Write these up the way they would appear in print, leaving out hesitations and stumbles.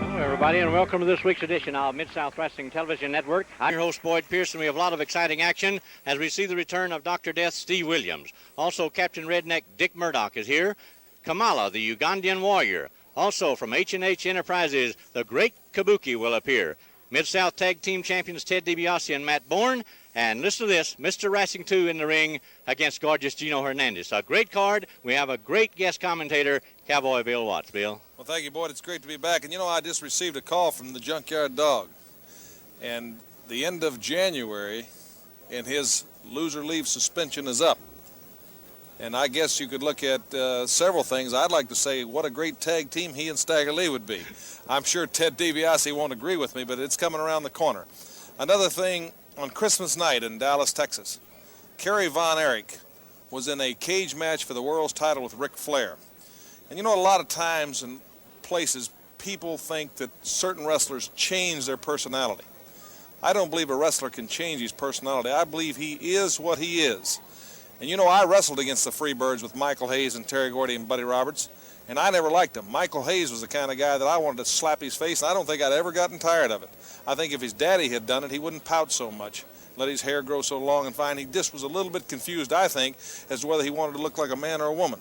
Hello, everybody, and welcome to this week's edition of Mid-South Wrestling Television Network. I'm your host, Boyd Pearson. We have a lot of exciting action as we see the return of Dr. Death, Steve Williams. Also, Captain Redneck Dick Murdoch is here. Kamala, the Ugandan warrior. Also, from H&H Enterprises, the Great Kabuki will appear. Mid-South Tag Team Champions Ted DiBiase and Matt Bourne. And listen to this, Mr. Racing 2 in the ring against gorgeous Gino Hernandez. A great card. We have a great guest commentator, Cowboy Bill Watts. Bill? Well, thank you, Boyd. It's great to be back. And, you know, I just received a call from the Junkyard Dog. And the end of January, and his loser leave suspension is up. And I guess you could look at several things. I'd like to say what a great tag team he and Stagger Lee would be. I'm sure Ted DiBiase won't agree with me, but it's coming around the corner. Another thing, on Christmas night in Dallas, Texas, Kerry Von Erich was in a cage match for the world's title with Ric Flair. And you know, a lot of times and places, people think that certain wrestlers change their personality. I don't believe a wrestler can change his personality. I believe he is what he is. And you know, I wrestled against the Freebirds with Michael Hayes and Terry Gordy and Buddy Roberts, and I never liked him. Michael Hayes was the kind of guy that I wanted to slap his face, and I don't think I'd ever gotten tired of it. I think if his daddy had done it, he wouldn't pout so much, let his hair grow so long and fine. He just was a little bit confused, I think, as to whether he wanted to look like a man or a woman.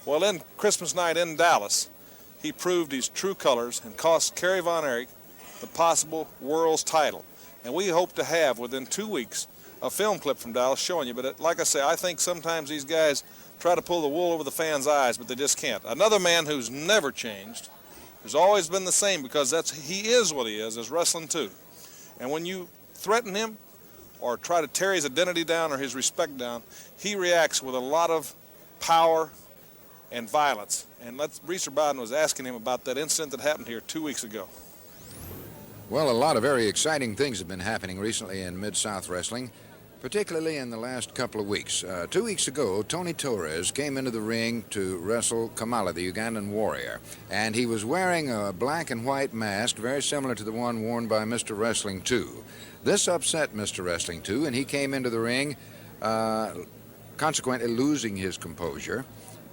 Well, then Christmas night in Dallas, he proved his true colors and cost Kerry Von Erich the possible world's title. And we hope to have, within 2 weeks, a film clip from Dallas showing you. But like I say, I think sometimes these guys try to pull the wool over the fans' eyes, but they just can't. Another man who's never changed, who's always been the same, because he is what he is wrestling too. And when you threaten him or try to tear his identity down or his respect down, he reacts with a lot of power and violence. And Reeser Biden was asking him about that incident that happened here 2 weeks ago. Well, a lot of very exciting things have been happening recently in Mid-South Wrestling, particularly in the last couple of weeks. 2 weeks ago, Tony Torres came into the ring to wrestle Kamala, the Ugandan warrior, and he was wearing a black and white mask very similar to the one worn by Mr. Wrestling 2. This upset Mr. Wrestling 2, and he came into the ring consequently losing his composure,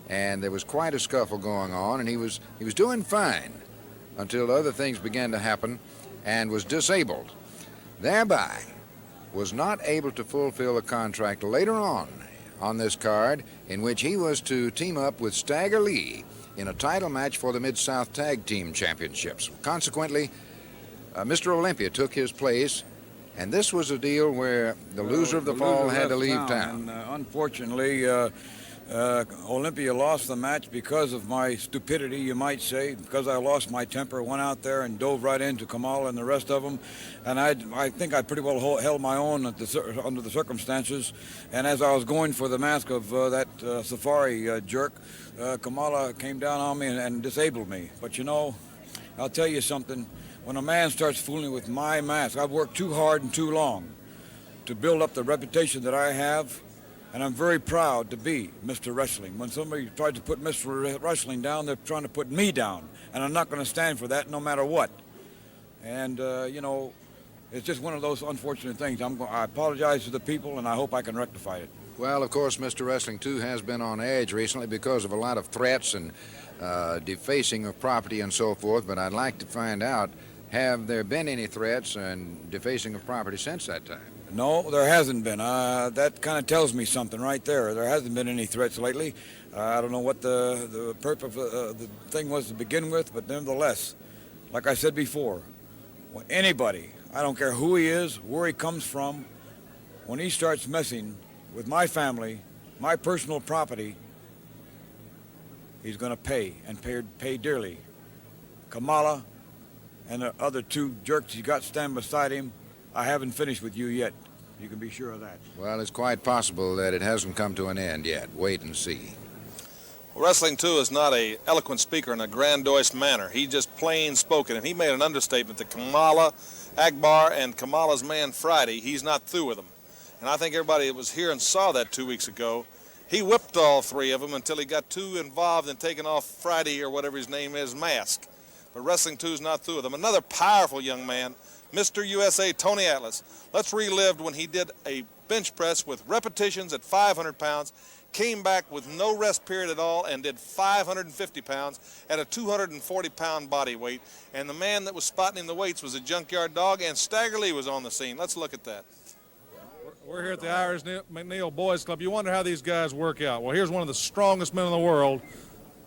and there was quite a scuffle going on, and he was doing fine until other things began to happen, and was disabled. Thereby was not able to fulfill a contract later on this card in which he was to team up with Stagger Lee in a title match for the Mid-South Tag Team Championships. Consequently, Mr. Olympia took his place, and this was a deal where the loser of the fall had to leave town. And, unfortunately, Olympia lost the match because of my stupidity, you might say, because I lost my temper, went out there and dove right into Kamala and the rest of them, and I think I pretty well held my own under the circumstances. And as I was going for the mask of that safari jerk, Kamala came down on me and disabled me. But you know, I'll tell you something, when a man starts fooling with my mask, I've worked too hard and too long to build up the reputation that I have. And I'm very proud to be Mr. Wrestling. When somebody tries to put Mr. Wrestling down, they're trying to put me down. And I'm not going to stand for that no matter what. And, you know, it's just one of those unfortunate things. I apologize to the people, and I hope I can rectify it. Well, of course, Mr. Wrestling 2 has been on edge recently because of a lot of threats and defacing of property and so forth. But I'd like to find out, have there been any threats and defacing of property since that time? No, there hasn't been. That kind of tells me something right there. There hasn't been any threats lately. I don't know what the purpose of the thing was to begin with, but nevertheless, like I said before, when anybody, I don't care who he is, where he comes from, when he starts messing with my family, my personal property, he's going to pay, and pay dearly. Kamala and the other two jerks he got standing beside him, I haven't finished with you yet. You can be sure of that. Well, it's quite possible that it hasn't come to an end yet. Wait and see. Well, Wrestling 2 is not an eloquent speaker in a grandiose manner. He's just plain spoken, and he made an understatement that Kamala Akbar and Kamala's man Friday, he's not through with them. And I think everybody that was here and saw that 2 weeks ago, he whipped all three of them until he got too involved in taking off Friday or whatever his name is, mask. But Wrestling 2 is not through with them. Another powerful young man, Mr. USA Tony Atlas. Let's relive when he did a bench press with repetitions at 500 pounds. came back with no rest period at all and did 550 pounds at a 240-pound body weight. And the man that was spotting him the weights was a Junkyard Dog, and Stagger Lee was on the scene. Let's look at that. We're here at the Irish McNeil Boys Club. You wonder how these guys work out. Well, here's one of the strongest men in the world,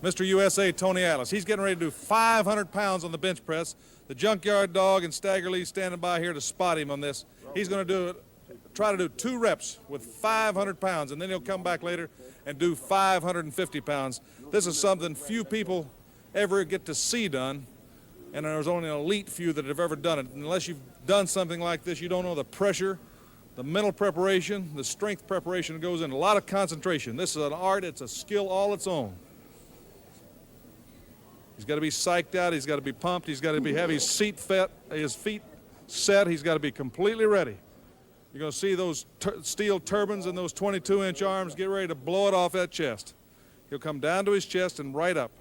Mr. USA, Tony Atlas. He's getting ready to do 500 pounds on the bench press. The Junkyard Dog and Stagger Lee standing by here to spot him on this. He's going to try to do 2 reps with 500 pounds, and then he'll come back later and do 550 pounds. This is something few people ever get to see done, and there's only an elite few that have ever done it. Unless you've done something like this, you don't know the pressure, the mental preparation, the strength preparation that goes in, a lot of concentration. This is an art, it's a skill all its own. He's got to be psyched out, he's got to be pumped, he's got to have his feet set, he's got to be completely ready. You're going to see those steel turbines and those 22-inch arms get ready to blow it off that chest. He'll come down to his chest and right up.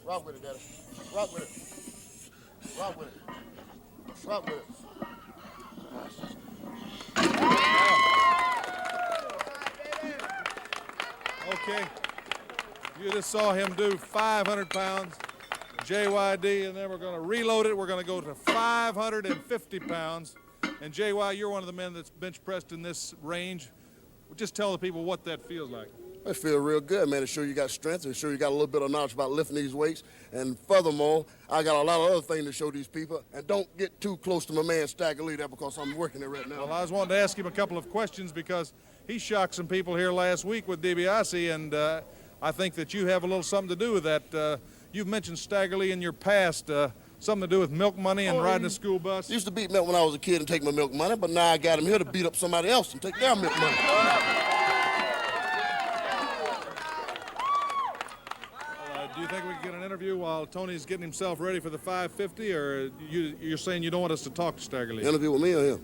Rock with it, Daddy. Rock with it. Rock with it. Rock with it. Okay, you just saw him do 500 pounds, JYD, and then we're going to reload it. We're going to go to 550 pounds. And JY, you're one of the men that's bench pressed in this range. Just tell the people what that feels like. It feels real good, man, to show you got strength and show you got a little bit of knowledge about lifting these weights. And furthermore, I got a lot of other things to show these people. And don't get too close to my man Stagger Lee there because I'm working it right now. Well, I was wanting to ask him a couple of questions because he shocked some people here last week with DiBiase, and I think that you have a little something to do with that. You've mentioned Stagger Lee in your past, something to do with milk money and riding a school bus. Used to beat milk when I was a kid and take my milk money, but now I got him here to beat up somebody else and take their milk money. Do you think we can get an interview while Tony's getting himself ready for the 550, or you're saying you don't want us to talk to Stagger Lee? Interview with me or him?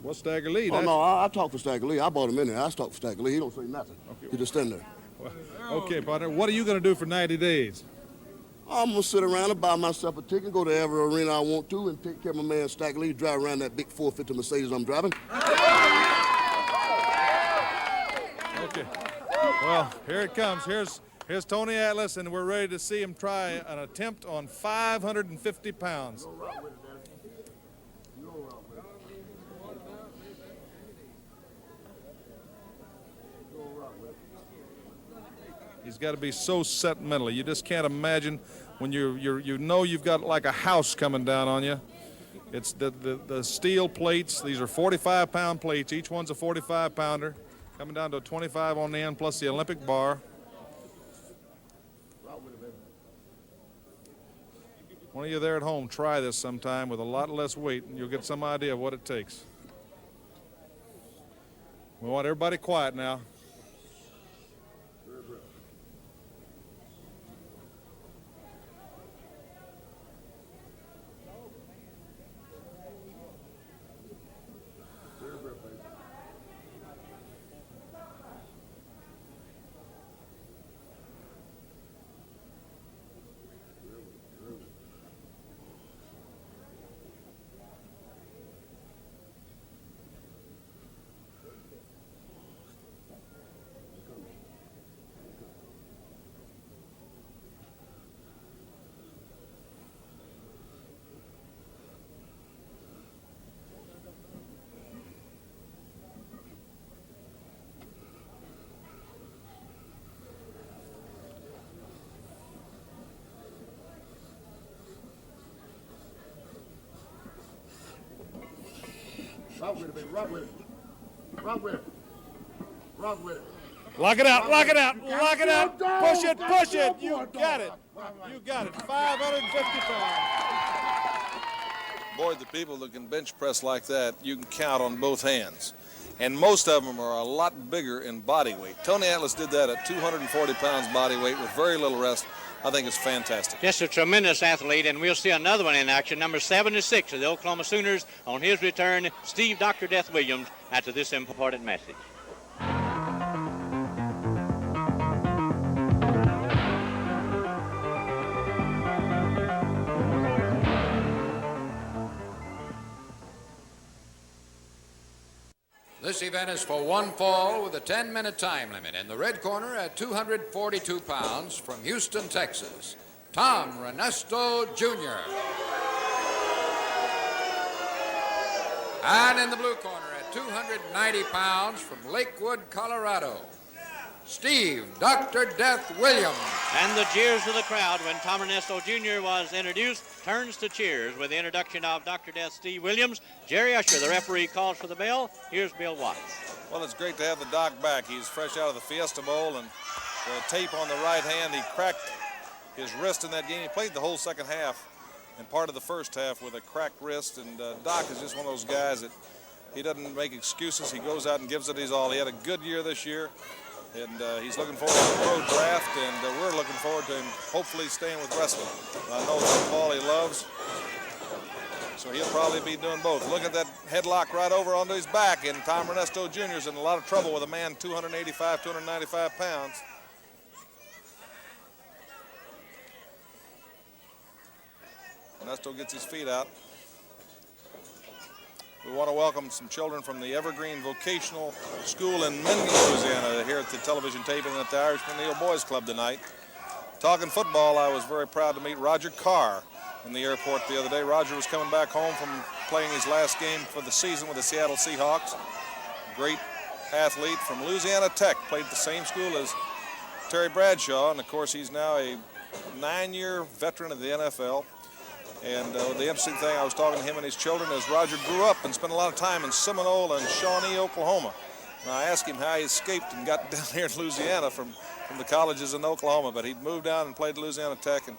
Well, Stagger Lee. Oh, no, I talk for Stagger Lee. I brought him in here. I talk for Stagger Lee. He don't say nothing. Okay. He just stand there. Well, okay, partner. What are you going to do for 90 days? I'm going to sit around and buy myself a ticket, go to every arena I want to, and take care of my man Stagger Lee, drive around that big 450 Mercedes I'm driving. Okay. Well, here it comes. Here's Tony Atlas, and we're ready to see him try an attempt on 550 pounds. He's got to be so set mentally. You just can't imagine when you know you've got like a house coming down on you. It's the steel plates. These are 45-pound plates. Each one's a 45-pounder, coming down to a 25 on the end, plus the Olympic bar. One of you there at home, try this sometime with a lot less weight, and you'll get some idea of what it takes. We want everybody quiet now. Rock with it, baby. Rock with it. Rock with it. Rock with it. Lock it out, lock it out, lock it out. Push it, push it. You got it. You got it. 550 pounds. Boy, the people that can bench press like that, you can count on both hands. And most of them are a lot bigger in body weight. Tony Atlas did that at 240 pounds body weight with very little rest. I think it's fantastic. Just a tremendous athlete, and we'll see another one in action, number 76 of the Oklahoma Sooners, on his return, Steve Dr. Death Williams, after this important message. This event is for one fall with a 10-minute time limit. In the red corner at 242 pounds from Houston, Texas, Tom Renesto Jr. And in the blue corner at 290 pounds from Lakewood, Colorado, Steve Dr. Death Williams. And the cheers of the crowd when Tom Ernesto Jr. was introduced turns to cheers with the introduction of Dr. Death Steve Williams. Jerry Usher, the referee, calls for the bell. Here's Bill Watts. Well, it's great to have the doc back. He's fresh out of the Fiesta Bowl, and the tape on the right hand, he cracked his wrist in that game. He played the whole second half and part of the first half with a cracked wrist, and Doc is just one of those guys that he doesn't make excuses. He goes out and gives it his all. He had a good year this year, and he's looking forward to the pro draft, and we're looking forward to him hopefully staying with wrestling. I know football he loves, so he'll probably be doing both. Look at that headlock right over onto his back, and Tom Ernesto Jr. is in a lot of trouble with a man 285, 295 pounds. Ernesto gets his feet out. We want to welcome some children from the Evergreen Vocational School in Minden, Louisiana, here at the television taping at the Irish McNeil Boys Club tonight. Talking football, I was very proud to meet Roger Carr in the airport the other day. Roger was coming back home from playing his last game for the season with the Seattle Seahawks. Great athlete from Louisiana Tech, played at the same school as Terry Bradshaw, and of course he's now a 9-year veteran of the NFL. And the interesting thing, I was talking to him and his children, is Roger grew up and spent a lot of time in Seminole and Shawnee, Oklahoma. And I asked him how he escaped and got down here in Louisiana from the colleges in Oklahoma, but he'd moved down and played at Louisiana Tech, and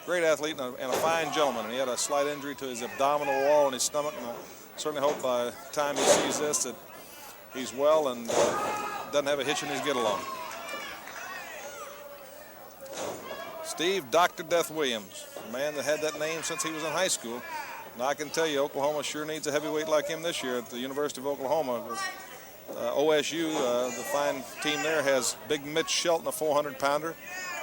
great athlete and a fine gentleman. And he had a slight injury to his abdominal wall in his stomach, and I certainly hope by the time he sees this that he's well and doesn't have a hitch in his get-along. Steve Dr. Death Williams, a man that had that name since he was in high school. And I can tell you, Oklahoma sure needs a heavyweight like him this year at the University of Oklahoma. OSU, the fine team there, has Big Mitch Shelton, a 400-pounder.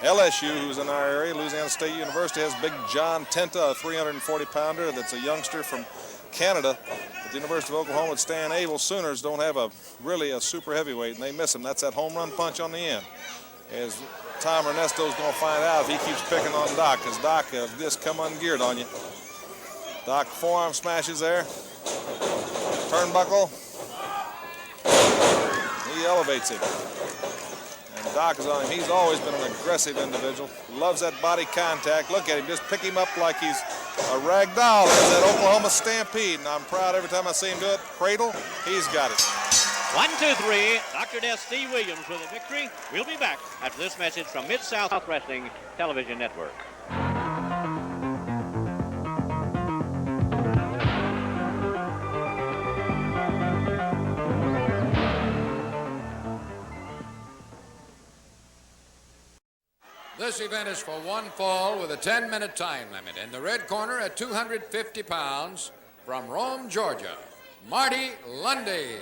LSU, who's in our area, Louisiana State University, has Big John Tenta, a 340-pounder that's a youngster from Canada. At the University of Oklahoma with Stan Abel, Sooners don't have really a super heavyweight, and they miss him. That's that home run punch on the end. As Tom Ernesto's going to find out if he keeps picking on Doc, because Doc just come ungeared on you. Doc forearm smashes there. Turnbuckle. He elevates him. And Doc is on him. He's always been an aggressive individual. Loves that body contact. Look at him. Just pick him up like he's a rag doll. There's that Oklahoma Stampede, and I'm proud every time I see him do it. Cradle, he's got it. 1, 2, 3. Dr. Death Steve Williams with a victory. We'll be back after this message from Mid-South Wrestling Television Network. This event is for one fall with a 10-minute time limit. In the red corner at 250 pounds from Rome, Georgia, Marty Lundy.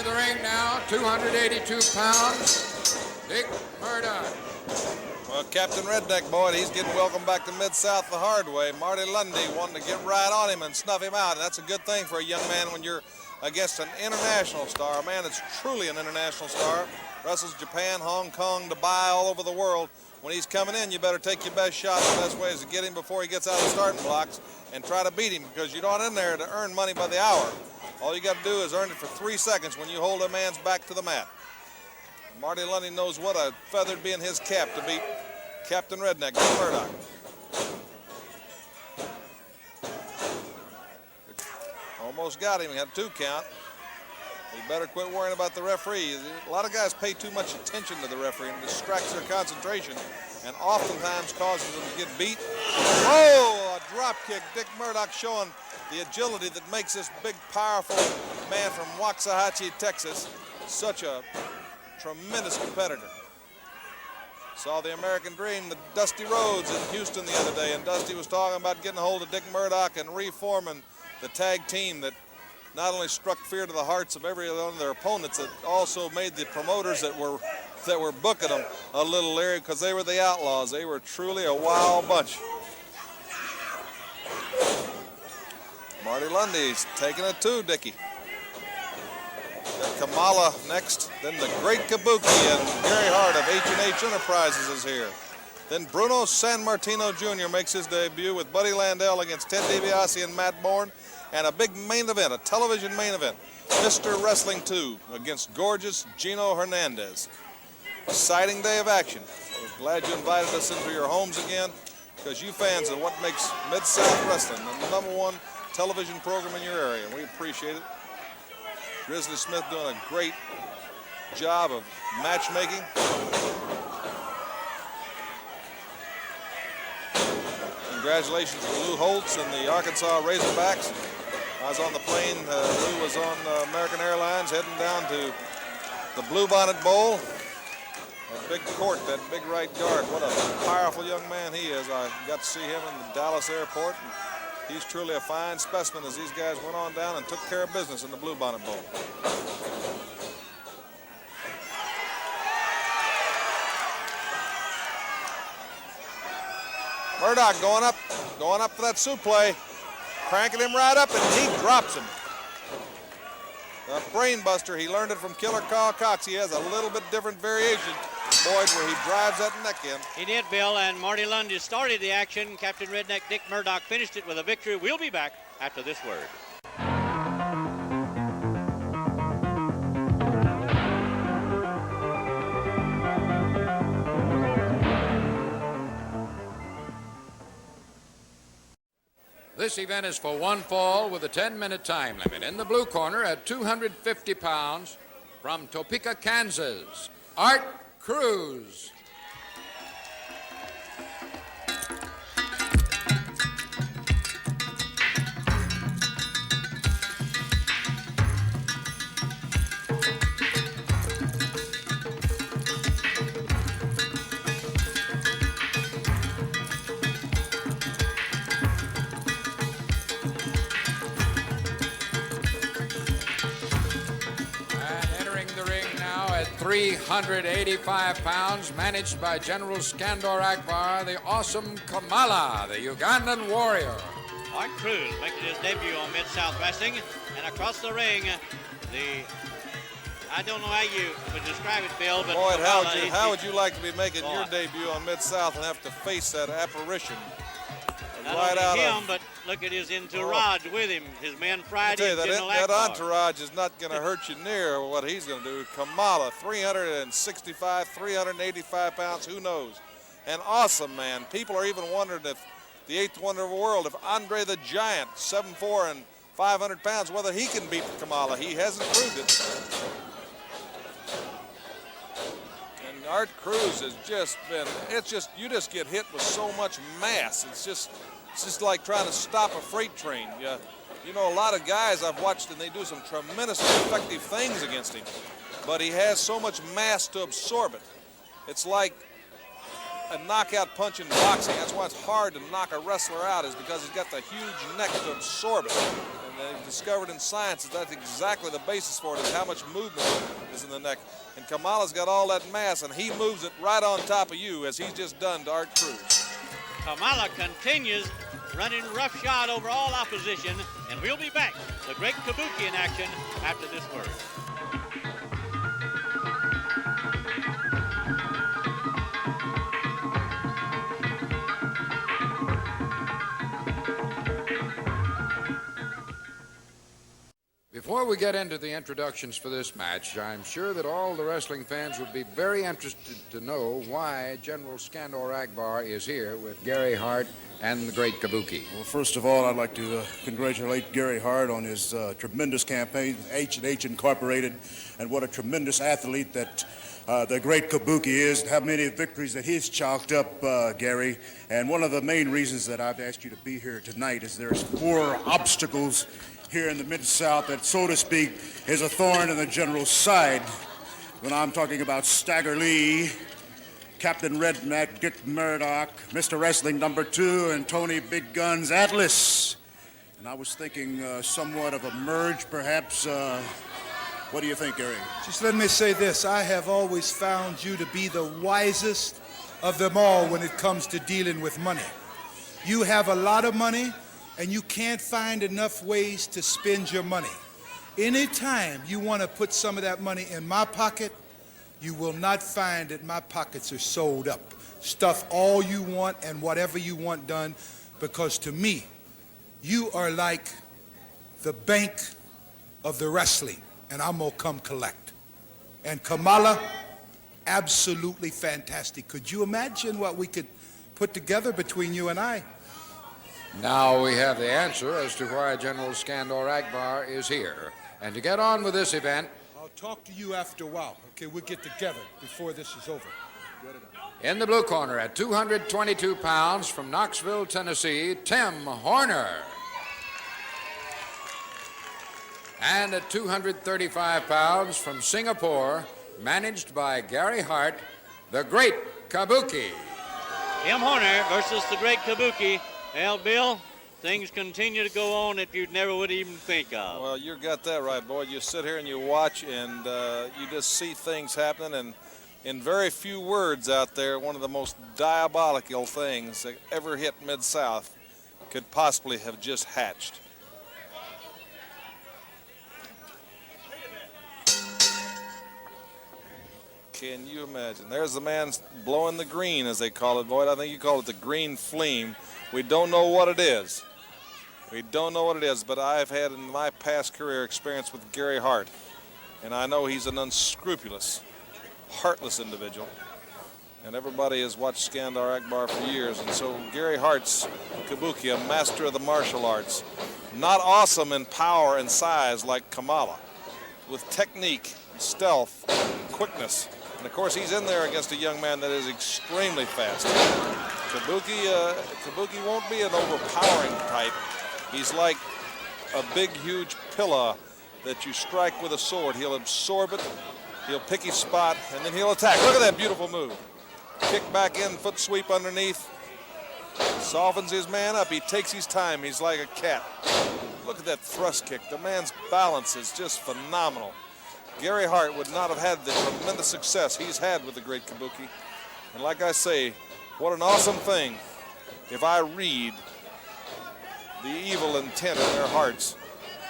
The ring now, 282 pounds, Dick Murdoch. Well, Captain Redneck Boy, he's getting welcome back to Mid-South the hard way. Marty Lundy wanting to get right on him and snuff him out. And that's a good thing for a young man when you're against an international star, a man that's truly an international star. Wrestles Japan, Hong Kong, Dubai, all over the world. When he's coming in, you better take your best shot. The best way is to get him before he gets out of the starting blocks and try to beat him, because you're not in there to earn money by the hour. All you got to do is earn it for 3 seconds when you hold a man's back to the mat. Marty Lundy knows what a feather would be in his cap to beat Captain Redneck, Dick Murdoch. Almost got him. He had a 2 count. You better quit worrying about the referee. A lot of guys pay too much attention to the referee and distracts their concentration and oftentimes causes them to get beat. Oh, a drop kick. Dick Murdoch showing the agility that makes this big, powerful man from Waxahachie, Texas, such a tremendous competitor. Saw the American Dream, the Dusty Rhodes in Houston the other day, and Dusty was talking about getting a hold of Dick Murdoch and reforming the tag team that not only struck fear to the hearts of every one of their opponents, it also made the promoters that were booking them a little leery because they were the Outlaws. They were truly a wild bunch. Marty Lundy's taking it too, Dickie. Got Kamala next, then the Great Kabuki, and Gary Hart of H&H Enterprises is here. Then Bruno San Martino Jr. makes his debut with Buddy Landell against Ted DiBiase and Matt Bourne, and a big main event, a television main event, Mr. Wrestling 2 against gorgeous Gino Hernandez. Exciting day of action. We're glad you invited us into your homes again, because you fans are what makes Mid-South Wrestling the #1 television program in your area. We appreciate it. Grizzly Smith doing a great job of matchmaking. Congratulations to Lou Holtz and the Arkansas Razorbacks. I was on the plane. Lou was on American Airlines heading down to the Bluebonnet Bowl. That big court, that big right guard. What a powerful young man he is. I got to see him in the Dallas airport. And he's truly a fine specimen as these guys went on down and took care of business in the Bluebonnet Bowl. Murdoch going up for that suplex, cranking him right up, and he drops him. The brain buster, he learned it from Killer Carl Cox. He has a little bit different variation, Boyd, where he drives that neck in. He did, Bill, and Marty Lundy started the action. Captain Redneck Dick Murdoch finished it with a victory. We'll be back after this word. This event is for one fall with a 10-minute time limit. In the blue corner at 250 pounds from Topeka, Kansas, Art Cruz. And entering the ring now at 385 pounds, managed by General Skandor Akbar, the awesome Kamala, the Ugandan warrior. Art Cruz making his debut on Mid-South Wrestling, and across the ring, I don't know how you would describe it, Bill, but Boyd, Kamala, how would you like to be making Boy. your debut on Mid-South and have to face that apparition not right only out him, of... but look at his entourage with him, his man Friday, I tell you, General that Akbar. entourage is not going to hurt you near what he's going to do. Kamala, 365, 385 pounds, who knows? An awesome man. People are even wondering if the eighth wonder of the world, if Andre the Giant, 7'4" and 500 pounds, whether he can beat Kamala. He hasn't proved it. And Art Cruz has just been, you just get hit with so much mass. It's just like trying to stop a freight train. You know, a lot of guys I've watched, and they do some tremendously effective things against him, but he has so much mass to absorb it. It's like a knockout punch in boxing. That's why it's hard to knock a wrestler out, is because he's got the huge neck to absorb it. And they've discovered in science that that's exactly the basis for it, is how much movement is in the neck. And Kamala's got all that mass, and he moves it right on top of you, as he's just done to Art Cruz. Kamala continues running roughshod over all opposition, and we'll be back. The Great Kabuki in action after this word. Before we get into the introductions for this match, I'm sure that all the wrestling fans would be very interested to know why General Skandor Akbar is here with Gary Hart and the Great Kabuki. Well, first of all, I'd like to congratulate Gary Hart on his tremendous campaign, H&H Incorporated, and what a tremendous athlete that the Great Kabuki is, how many victories that he's chalked up, Gary. And one of the main reasons that I've asked you to be here tonight is there's 4 obstacles here in the Mid-South that, so to speak, is a thorn in the general's side. When I'm talking about Stagger Lee, Captain Redneck, Dick Murdoch, Mr. Wrestling number 2, and Tony Big Guns Atlas. And I was thinking somewhat of a merge, perhaps. What do you think, Gary? Just let me say this. I have always found you to be the wisest of them all when it comes to dealing with money. You have a lot of money, and you can't find enough ways to spend your money. Anytime you want to put some of that money in my pocket, you will not find that my pockets are sold up. Stuff all you want and whatever you want done, because to me, you are like the bank of the wrestling, and I'm gonna come collect. And Kamala, absolutely fantastic. Could you imagine what we could put together between you and I? Now we have the answer as to why General Skandor Akbar is here. And to get on with this event, I'll talk to you after a while. Okay, we'll get together before this is over. in the blue corner at 222 pounds from Knoxville, Tennessee, Tim Horner. And at 235 pounds from Singapore, managed by Gary Hart, the Great Kabuki. Tim Horner versus the Great Kabuki. Well, Bill, things continue to go on that you never would even think of. Well, you got that right, boy. You sit here and you watch, and you just see things happening, and in very few words out there, one of the most diabolical things that ever hit Mid-South could possibly have just hatched. Can you imagine? There's the man blowing the green, as they call it, Boyd. I think you call it the green flame. We don't know what it is. We don't know what it is, but I've had in my past career experience with Gary Hart, and I know he's an unscrupulous, heartless individual. And everybody has watched Skandor Akbar for years, and so Gary Hart's Kabuki, a master of the martial arts, not awesome in power and size like Kamala, with technique, stealth, quickness. And of course, he's in there against a young man that is extremely fast. Kabuki won't be an overpowering type. He's like a big, huge pillar that you strike with a sword. He'll absorb it, he'll pick his spot, and then he'll attack. Look at that beautiful move. Kick back in, foot sweep underneath. Softens his man up. He takes his time. He's like a cat. Look at that thrust kick. The man's balance is just phenomenal. Gary Hart would not have had the tremendous success he's had with the Great Kabuki. And like I say, what an awesome thing if I read the evil intent in their hearts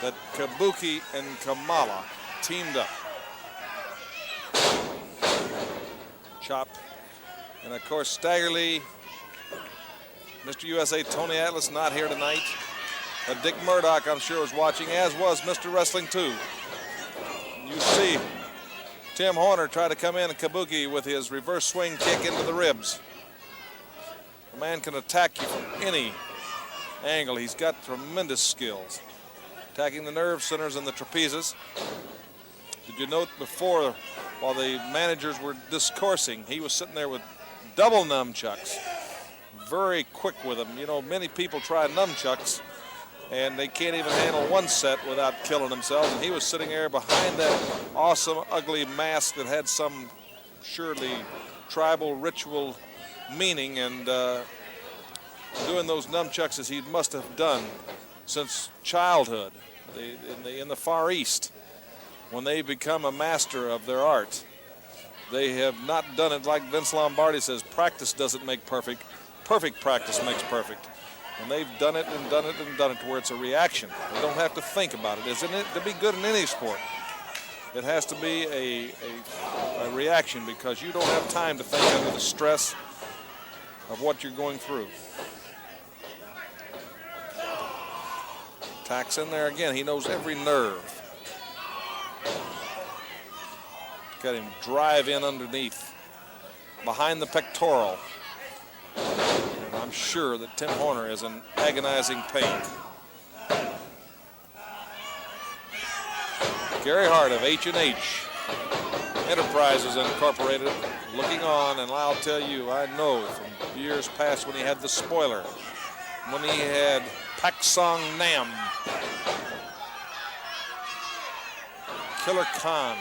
that Kabuki and Kamala teamed up. Chop. And of course, Stagger Lee, Mr. USA Tony Atlas not here tonight. Dick Murdoch, I'm sure, was watching, as was Mr. Wrestling 2. You see Tim Horner try to come in and Kabuki with his reverse swing kick into the ribs. The man can attack you from any angle. He's got tremendous skills. Attacking the nerve centers and the trapezes. Did you note before, while the managers were discoursing, he was sitting there with double nunchucks. Very quick with them. You know, many people try nunchucks and they can't even handle one set without killing themselves. And he was sitting there behind that awesome, ugly mask that had some surely tribal ritual meaning, and doing those nunchucks as he must have done since childhood in the Far East. When they become a master of their art, they have not done it like Vince Lombardi says, practice doesn't make perfect. Perfect practice makes perfect. And they've done it and done it and done it to where it's a reaction. They don't have to think about it. Isn't it to be good in any sport? It has to be a reaction, because you don't have time to think under the stress of what you're going through. Tacks in there again. He knows every nerve. Got him drive in underneath, behind the pectoral. I'm sure that Tim Horner is in agonizing pain. Gary Hart of H&H Enterprises Incorporated looking on, and I'll tell you, I know from years past when he had the spoiler, when he had Pak Song Nam, Killer Khan,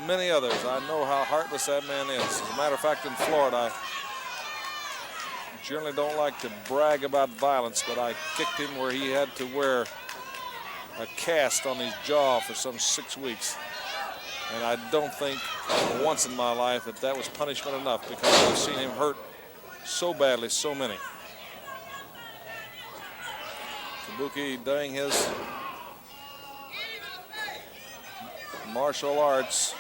many others. I know how heartless that man is. As a matter of fact, in Florida, I generally don't like to brag about violence, but I kicked him where he had to wear a cast on his jaw for some 6 weeks. And I don't think once in my life that was punishment enough, because I've seen him hurt so badly, so many. Kabuki doing his martial arts.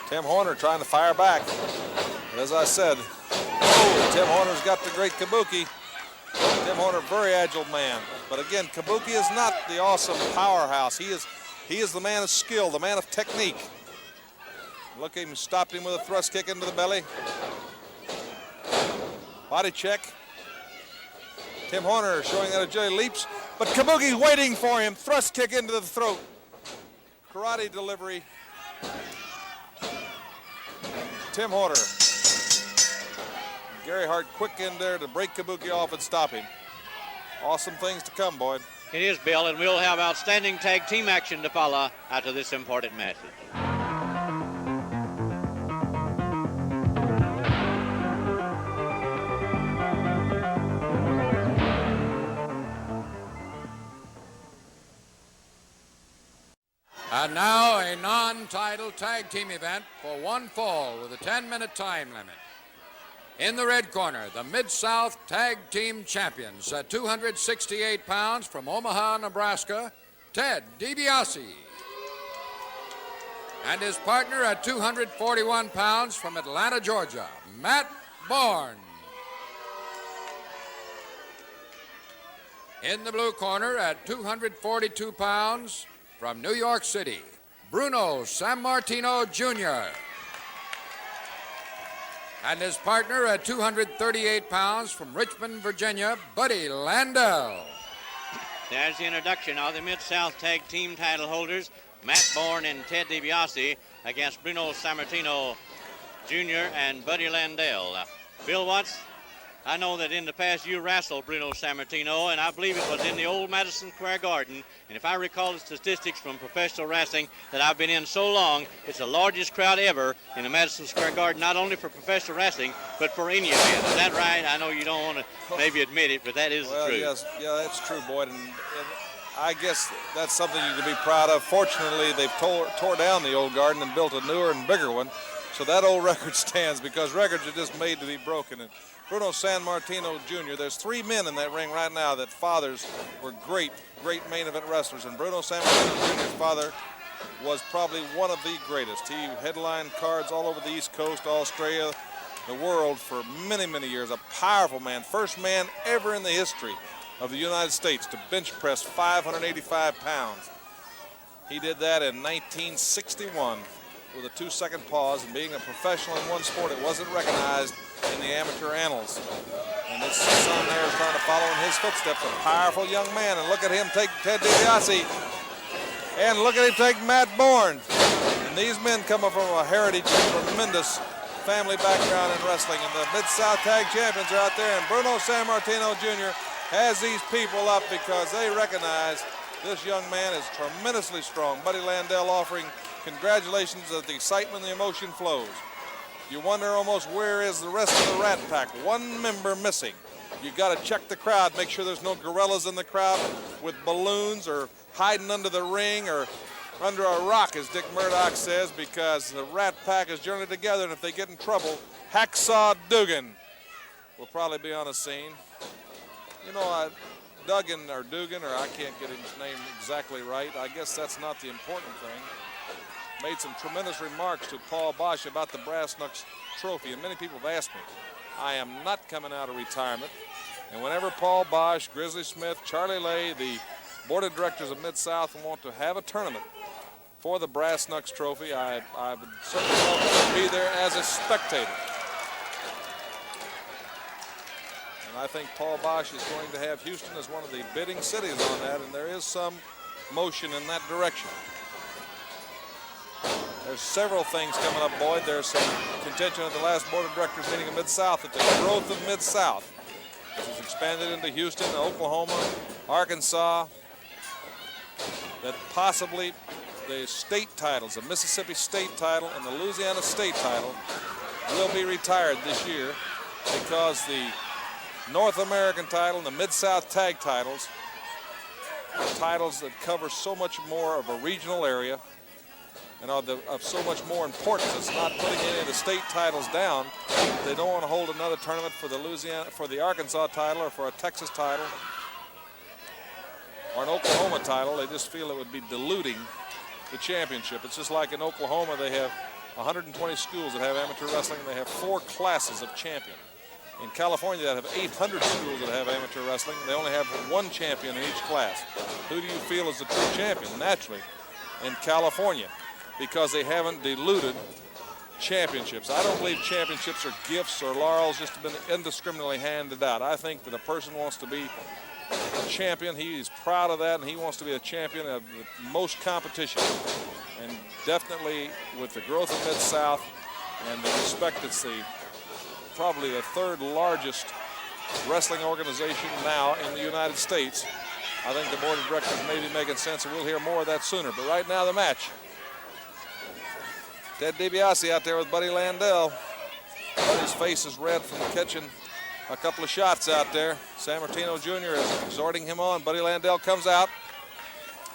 Tim Horner trying to fire back. But as I said, Tim Horner's got the great Kabuki. Tim Horner, very agile man. But again, Kabuki is not the awesome powerhouse. He is the man of skill, the man of technique. Look, he stopped him with a thrust kick into the belly. Body check. Tim Horner showing that agility leaps, but Kabuki's waiting for him. Thrust kick into the throat. Karate delivery. Tim Horner. Gary Hart quick in there to break Kabuki off and stop him. Awesome things to come, Boyd. It is, Bill, and we'll have outstanding tag team action to follow after this important message. And now a non-title tag team event for one fall with a 10-minute time limit. In the red corner, the Mid-South Tag Team Champions at 268 pounds from Omaha, Nebraska, Ted DiBiase. And his partner at 241 pounds from Atlanta, Georgia, Matt Bourne. In the blue corner at 242 pounds from New York City, Bruno Sammartino Jr. And his partner at 238 pounds from Richmond, Virginia, Buddy Landell. There's the introduction of the Mid-South Tag Team title holders, Matt Bourne and Ted DiBiase, against Bruno Sammartino Jr. and Buddy Landell. Bill Watts, I know that in the past you wrestled Bruno Sammartino, and I believe it was in the old Madison Square Garden. And if I recall the statistics from professional wrestling that I've been in so long, it's the largest crowd ever in the Madison Square Garden, not only for professional wrestling, but for any event. Is that right? I know you don't want to maybe admit it, but that is the truth. Yes, yeah, that's true, Boyd. And I guess that's something you can be proud of. Fortunately, they've tore down the old garden and built a newer and bigger one. So that old record stands, because records are just made to be broken. And Bruno Sammartino Jr., there's 3 men in that ring right now that fathers were great main event wrestlers. And Bruno Sammartino Jr.'s father was probably one of the greatest. He headlined cards all over the East Coast, Australia, the world for many, many years. A powerful man, first man ever in the history of the United States to bench press 585 pounds. He did that in 1961 with a 2-second pause, and being a professional in one sport, it wasn't recognized in the amateur annals. And his son there is trying to follow in his footsteps, a powerful young man. And look at him take Ted DiBiase, and look at him take Matt Bourne. And these men come from a heritage, tremendous family background in wrestling. And the Mid-South Tag Champions are out there, and Bruno Sammartino Jr. has these people up because they recognize this young man is tremendously strong. Buddy Landell offering congratulations as the excitement and the emotion flows. You wonder almost where is the rest of the Rat Pack. 1 member missing. You got to check the crowd, make sure there's no gorillas in the crowd with balloons or hiding under the ring or under a rock, as Dick Murdoch says, because the Rat Pack is journeying together, and if they get in trouble, Hacksaw Dugan will probably be on the scene. You know, Dugan, or I can't get his name exactly right. I guess that's not the important thing. Made some tremendous remarks to Paul Bosch about the Brass Knucks trophy, and many people have asked me. I am not coming out of retirement, and whenever Paul Bosch, Grizzly Smith, Charlie Lay, the board of directors of Mid-South want to have a tournament for the Brass Knucks trophy, I would certainly love to be there as a spectator. And I think Paul Bosch is going to have Houston as one of the bidding cities on that, and there is some motion in that direction. There's several things coming up, Boyd. There's some contention at the last board of directors meeting of Mid-South that the growth of Mid-South which was expanded into Houston, Oklahoma, Arkansas, that possibly the state titles, the Mississippi state title and the Louisiana state title, will be retired this year because the North American title and the Mid-South tag titles are titles that cover so much more of a regional area and are of so much more importance. It's not putting any of the state titles down. They don't want to hold another tournament for the Arkansas title or for a Texas title or an Oklahoma title. They just feel it would be diluting the championship. It's just like in Oklahoma, they have 120 schools that have amateur wrestling, and they have 4 classes of champion. In California, they have 800 schools that have amateur wrestling. They only have 1 champion in each class. Who do you feel is the true champion? Naturally, in California, because they haven't diluted championships. I don't believe championships are gifts or laurels just been indiscriminately handed out. I think that a person wants to be a champion. He is proud of that, and he wants to be a champion of the most competition. And definitely with the growth of Mid-South and the respect, it's probably the 3rd largest wrestling organization now in the United States. I think the board of directors may be making sense, and we'll hear more of that sooner. But right now, the match. Ted DiBiase out there with Buddy Landell. Buddy's face is red from catching a couple of shots out there. San Martino Jr. is exhorting him on. Buddy Landell comes out.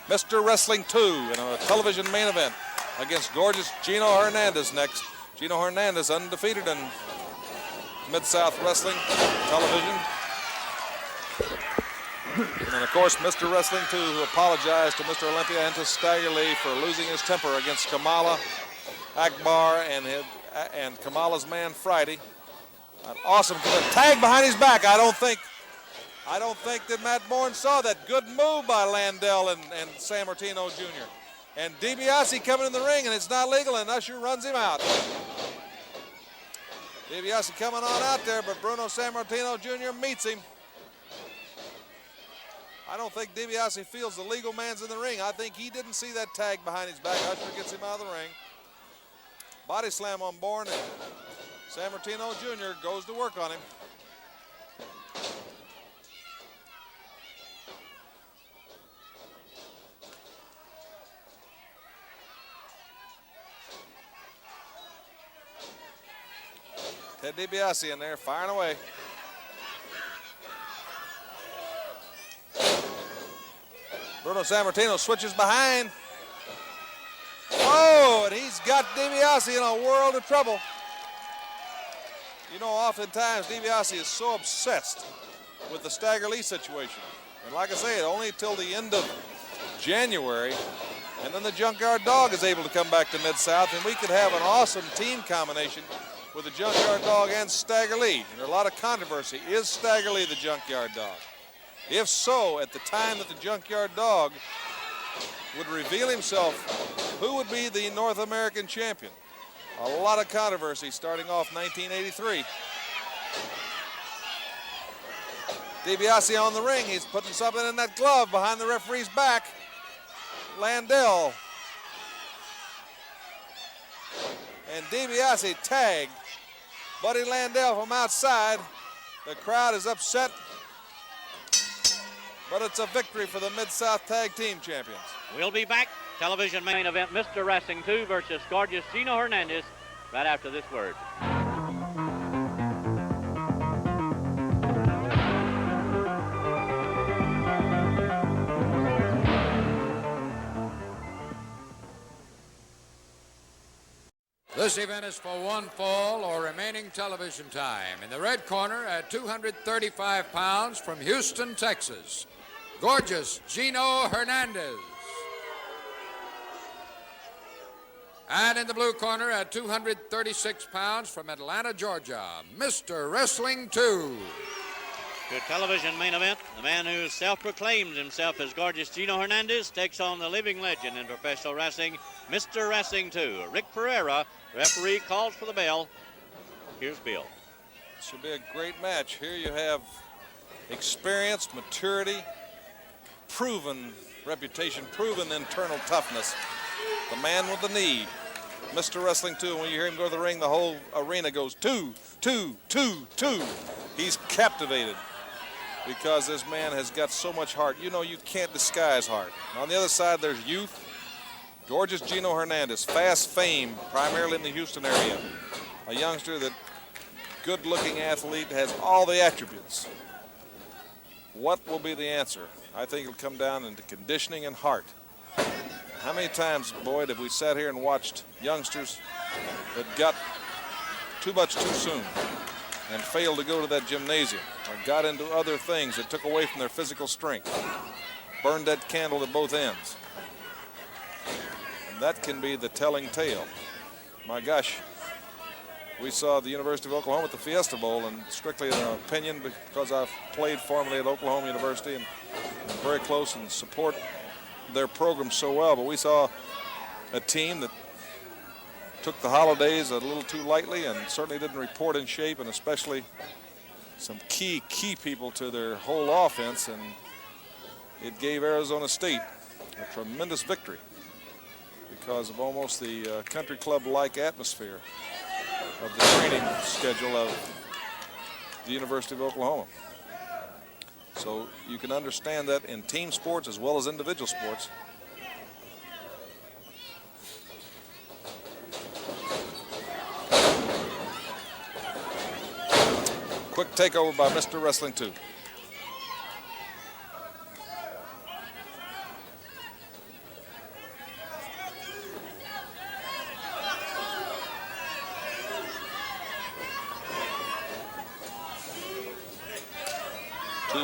Mr. Wrestling 2 in a television main event against gorgeous Gino Hernandez next. Gino Hernandez undefeated in Mid-South Wrestling television. And of course, Mr. Wrestling 2, who apologized to Mr. Olympia and to Stagger Lee for losing his temper against Kamala Akbar and Kamala's man Friday. An awesome tag behind his back. I don't think that Matt Bourne saw that. Good move by Landell and San Martino Jr. And DiBiase coming in the ring, and it's not legal, and Usher runs him out. DiBiase coming on out there, but Bruno San Martino Jr. meets him. I don't think DiBiase feels the legal man's in the ring. I think he didn't see that tag behind his back. Usher gets him out of the ring. Body slam on Bourne, and San Martino Jr. goes to work on him. Ted DiBiase in there, firing away. Bruno San Martino switches behind. Oh, and he's got DiBiase in a world of trouble. You know, oftentimes DiBiase is so obsessed with the Stagger Lee situation. And like I say, only till the end of January, and then the Junkyard Dog is able to come back to Mid-South, and we could have an awesome team combination with the Junkyard Dog and Stagger Lee. And there's a lot of controversy. Is Stagger Lee the Junkyard Dog? If so, at the time that the Junkyard Dog would reveal himself, who would be the North American champion? A lot of controversy starting off 1983. DiBiase on the ring. He's putting something in that glove behind the referee's back. Landell. And DiBiase tagged Buddy Landell from outside. The crowd is upset, but it's a victory for the Mid-South Tag Team Champions. We'll be back. Television main event, Mr. Wrestling 2 versus gorgeous Gino Hernandez, right after this word. This event is for one fall or remaining television time. In the red corner at 235 pounds from Houston, Texas, gorgeous Gino Hernandez. And in the blue corner at 236 pounds from Atlanta, Georgia, Mr. Wrestling 2. Good television main event. The man who self-proclaims himself as gorgeous Gino Hernandez takes on the living legend in professional wrestling, Mr. Wrestling 2. Rick Pereira, referee, calls for the bell. Here's Bill. Should be a great match. Here you have experience, maturity, proven reputation, proven internal toughness. The man with the knee, Mr. Wrestling 2. When you hear him go to the ring, the whole arena goes 2, 2, 2, 2. He's captivated because this man has got so much heart. You know, you can't disguise heart. On the other side, there's youth. Gorgeous Gino Hernandez, fast fame, primarily in the Houston area. A youngster that, good-looking athlete, has all the attributes. What will be the answer? I think it'll come down into conditioning and heart. How many times, Boyd, have we sat here and watched youngsters that got too much too soon and failed to go to that gymnasium or got into other things that took away from their physical strength, burned that candle at both ends? And that can be the telling tale. My gosh, we saw the University of Oklahoma at the Fiesta Bowl, and strictly in an opinion, because I've played formerly at Oklahoma University and I'm very close and support their program so well, but we saw a team that took the holidays a little too lightly and certainly didn't report in shape, and especially some key people to their whole offense, and it gave Arizona State a tremendous victory because of almost the country club-like atmosphere of the training schedule of the University of Oklahoma. So you can understand that in team sports as well as individual sports. Quick takeover by Mr. Wrestling 2.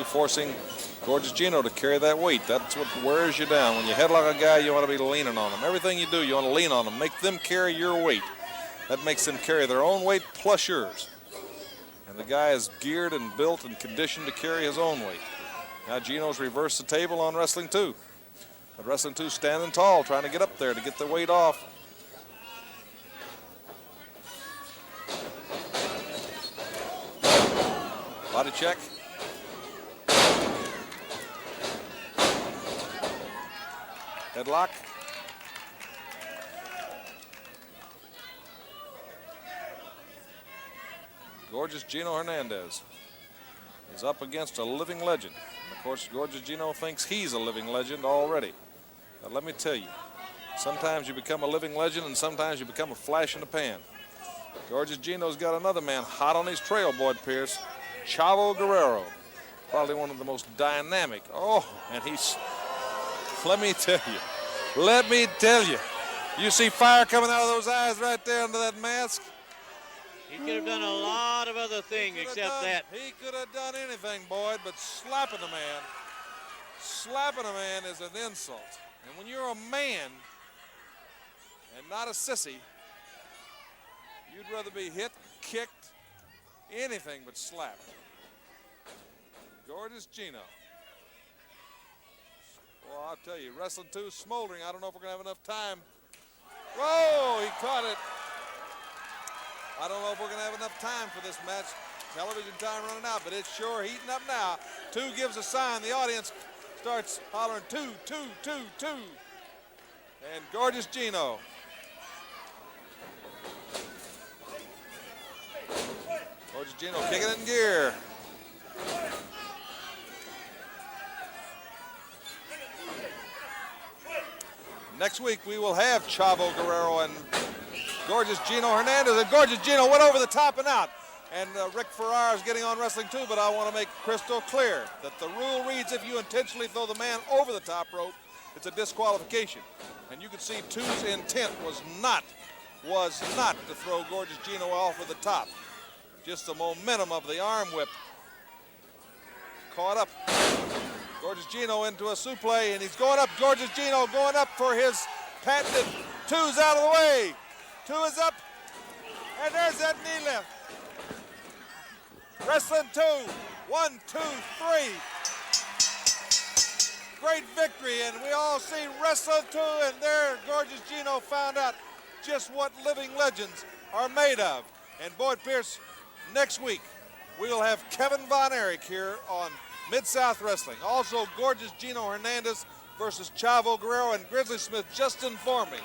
Forcing Gorgeous Gino to carry that weight. That's what wears you down. When you headlock a guy, you want to be leaning on them. Everything you do, you want to lean on them. Make them carry your weight. That makes them carry their own weight plus yours. And the guy is geared and built and conditioned to carry his own weight. Now Gino's reversed the table on Wrestling 2. But Wrestling 2 standing tall, trying to get up there to get the weight off. Body check. Headlock. Gorgeous Gino Hernandez is up against a living legend. And of course, Gorgeous Gino thinks he's a living legend already. But let me tell you, sometimes you become a living legend and sometimes you become a flash in the pan. Gorgeous Gino's got another man hot on his trail, Boyd Pierce, Chavo Guerrero. Probably one of the most dynamic. Oh, and he's... Let me tell you, you see fire coming out of those eyes right there under that mask? He could have done a lot of other things except that. He could have done anything, Boyd, but slapping a man is an insult. And when you're a man and not a sissy, you'd rather be hit, kicked, anything but slapped. Gorgeous Gino. Well, I'll tell you, Wrestling 2 is smoldering. I don't know if we're going to have enough time. Whoa, he caught it. I don't know if we're going to have enough time for this match. Television time running out, but it's sure heating up now. 2 gives a sign. The audience starts hollering 2, 2, 2, 2. And Gorgeous Gino. Gorgeous Gino kicking it in gear. Next week, we will have Chavo Guerrero and Gorgeous Gino Hernandez. And Gorgeous Gino went over the top and out. And Rick Ferrar is getting on Wrestling 2, but I want to make crystal clear that the rule reads if you intentionally throw the man over the top rope, it's a disqualification. And you can see 2's intent was not to throw Gorgeous Gino off of the top. Just the momentum of the arm whip. Caught up. Gorgeous Gino into a suplex, and he's going up. Gorgeous Gino going up for his patented 2's out of the way. 2 is up, and there's that knee lift. Wrestling 2, 1, 2, 3. Great victory, and we all see Wrestling 2, and there Gorgeous Gino found out just what living legends are made of. And Boyd Pierce, next week, we'll have Kevin Von Erich here on Mid-South Wrestling. Also, Gorgeous Gino Hernandez versus Chavo Guerrero, and Grizzly Smith just informed me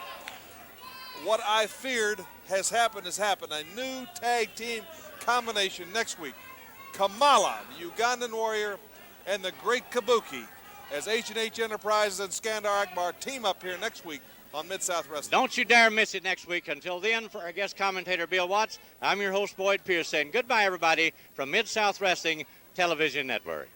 what I feared has happened has happened. A new tag team combination next week. Kamala, the Ugandan warrior, and the great Kabuki as H&H Enterprises and Skandar Akbar team up here next week on Mid-South Wrestling. Don't you dare miss it next week. Until then, for our guest commentator Bill Watts, I'm your host Boyd Pierce saying goodbye, everybody, from Mid-South Wrestling Television Network.